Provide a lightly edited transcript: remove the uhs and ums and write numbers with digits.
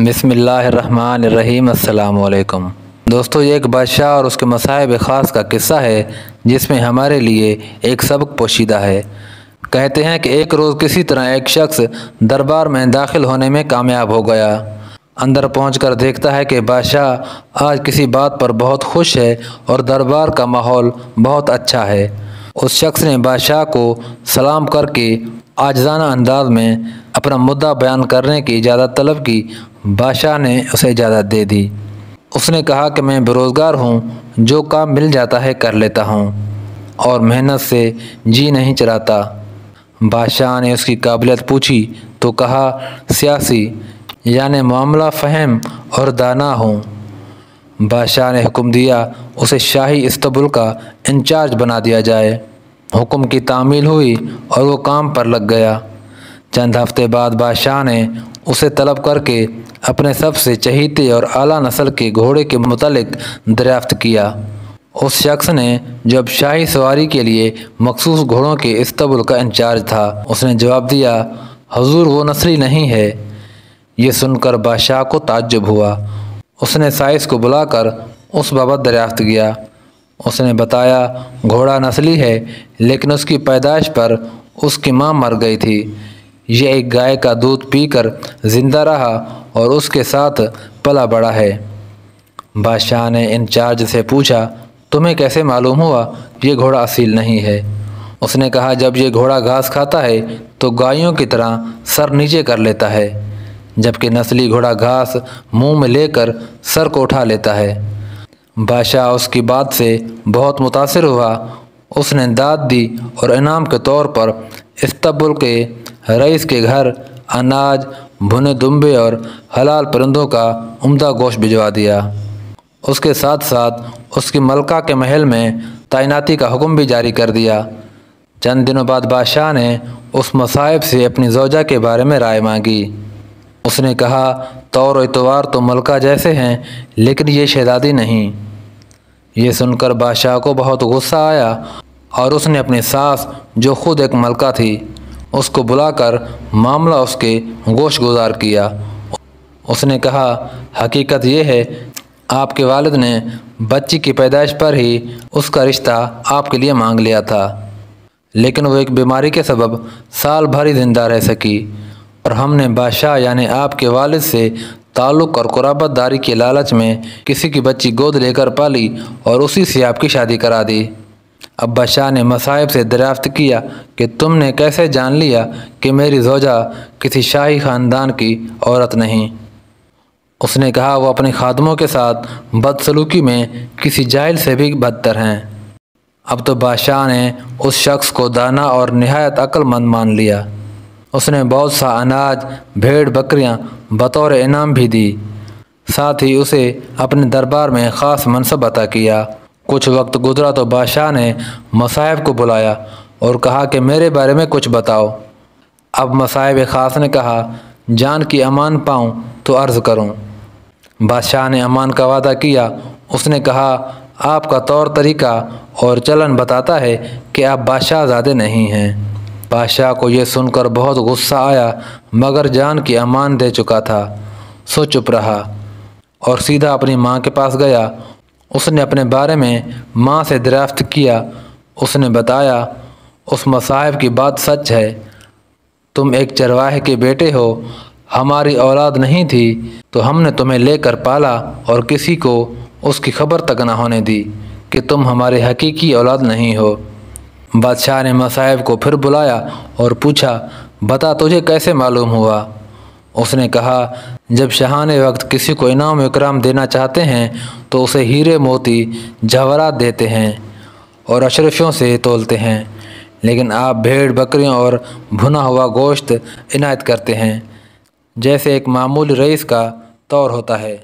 بسم اللہ الرحمن الرحیم۔ السلام علیکم دوستو، یہ ایک بادشاہ اور اس کے مصائب خاص کا قصہ ہے جس میں ہمارے لیے ایک سبق پوشیدہ ہے۔ کہتے ہیں کہ ایک روز کسی طرح ایک شخص دربار میں داخل ہونے میں کامیاب ہو گیا۔ اندر پہنچ کر دیکھتا ہے کہ بادشاہ آج کسی بات پر بہت خوش ہے اور دربار کا ماحول بہت اچھا ہے۔ اس شخص نے بادشاہ کو سلام کر کے عاجزانہ انداز میں اپنا مدعا بیان کرنے کی اجازت طلب کی۔ بادشاہ نے اسے اجازت دے دی۔ اس نے کہا کہ میں بے روزگار ہوں، جو کام مل جاتا ہے کر لیتا ہوں اور محنت سے جی نہیں چلاتا۔ بادشاہ نے اس کی قابلیت پوچھی تو کہا سیاسی، یعنی معاملہ فہم اور دانا ہوں۔ بادشاہ نے حکم دیا اسے شاہی اسطبل کا انچارج بنا دیا جائے۔ حکم کی تعمیل ہوئی اور وہ کام پر لگ گیا۔ چند ہفتے بعد بادشاہ نے اسے طلب کر کے اپنے سب سے چہیتے اور اعلیٰ نسل کے گھوڑے کے متعلق دریافت کیا۔ اس شخص نے جو اب شاہی سواری کے لیے مخصوص گھوڑوں کے اسطبل کا انچارج تھا، اس نے جواب دیا حضور وہ نسلی نہیں ہے۔ یہ سن کر بادشاہ کو تعجب ہوا۔ اس نے سائس کو بلا کر اس بابت دریافت کیا۔ اس نے بتایا گھوڑا نسلی ہے، لیکن اس کی پیدائش پر اس کی ماں مر گئی تھی۔ یہ ایک گائے کا دودھ پی کر زندہ رہا اور اس کے ساتھ پلا بڑھا ہے۔ بادشاہ نے انچارج سے پوچھا تمہیں کیسے معلوم ہوا یہ گھوڑا اصیل نہیں ہے؟ اس نے کہا جب یہ گھوڑا گھاس کھاتا ہے تو گایوں کی طرح سر نیچے کر لیتا ہے، جبکہ نسلی گھوڑا گھاس منہ میں لے کر سر کو اٹھا لیتا ہے۔ بادشاہ اس کی بات سے بہت متاثر ہوا۔ اس نے داد دی اور انعام کے طور پر اسطبل کے رئیس کے گھر اناج، بھنے دمبے اور حلال پرندوں کا عمدہ گوشت بھجوا دیا۔ اس کے ساتھ ساتھ اس کی ملکہ کے محل میں تعیناتی کا حکم بھی جاری کر دیا۔ چند دنوں بعد بادشاہ نے اس مصائب سے اپنی زوجہ کے بارے میں رائے مانگی۔ اس نے کہا طور و اعتبار تو ملکہ جیسے ہیں، لیکن یہ شہزادی نہیں۔ یہ سن کر بادشاہ کو بہت غصہ آیا اور اس نے اپنی ساس جو خود ایک ملکہ تھی اس کو بلا کر معاملہ اس کے گوش گزار کیا۔ اس نے کہا حقیقت یہ ہے آپ کے والد نے بچی کی پیدائش پر ہی اس کا رشتہ آپ کے لیے مانگ لیا تھا، لیکن وہ ایک بیماری کے سبب سال بھر ہی زندہ رہ سکی اور ہم نے بادشاہ یعنی آپ کے والد سے تعلق اور قرابت داری کے لالچ میں کسی کی بچی گود لے کر پالی اور اسی سے آپ کی شادی کرا دی۔ اب بادشاہ نے مصائب سے دریافت کیا کہ تم نے کیسے جان لیا کہ میری زوجہ کسی شاہی خاندان کی عورت نہیں؟ اس نے کہا وہ اپنے خادموں کے ساتھ بدسلوکی میں کسی جاہل سے بھی بدتر ہیں۔ اب تو بادشاہ نے اس شخص کو دانا اور نہایت عقل مند مان لیا۔ اس نے بہت سا اناج، بھیڑ بکریاں بطور انعام بھی دی، ساتھ ہی اسے اپنے دربار میں خاص منصب عطا کیا۔ کچھ وقت گزرا تو بادشاہ نے مصائب کو بلایا اور کہا کہ میرے بارے میں کچھ بتاؤ۔ اب مصائب خاص نے کہا جان کی امان پاؤں تو عرض کروں۔ بادشاہ نے امان کا وعدہ کیا۔ اس نے کہا آپ کا طور طریقہ اور چلن بتاتا ہے کہ آپ بادشاہ زادے نہیں ہیں۔ بادشاہ کو یہ سن کر بہت غصہ آیا، مگر جان کی امان دے چکا تھا سو چپ رہا اور سیدھا اپنی ماں کے پاس گیا۔ اس نے اپنے بارے میں ماں سے دریافت کیا۔ اس نے بتایا اس مصائب کی بات سچ ہے، تم ایک چرواہے کے بیٹے ہو، ہماری اولاد نہیں تھی تو ہم نے تمہیں لے کر پالا اور کسی کو اس کی خبر تک نہ ہونے دی کہ تم ہمارے حقیقی اولاد نہیں ہو۔ بادشاہ نے مصائب کو پھر بلایا اور پوچھا بتا تجھے کیسے معلوم ہوا؟ اس نے کہا جب شاہان وقت کسی کو انعام و اکرام دینا چاہتے ہیں تو اسے ہیرے موتی جواہرات دیتے ہیں اور اشرفیوں سے تولتے ہیں، لیکن آپ بھیڑ بکریوں اور بھنا ہوا گوشت عنایت کرتے ہیں، جیسے ایک معمولی رئیس کا طور ہوتا ہے۔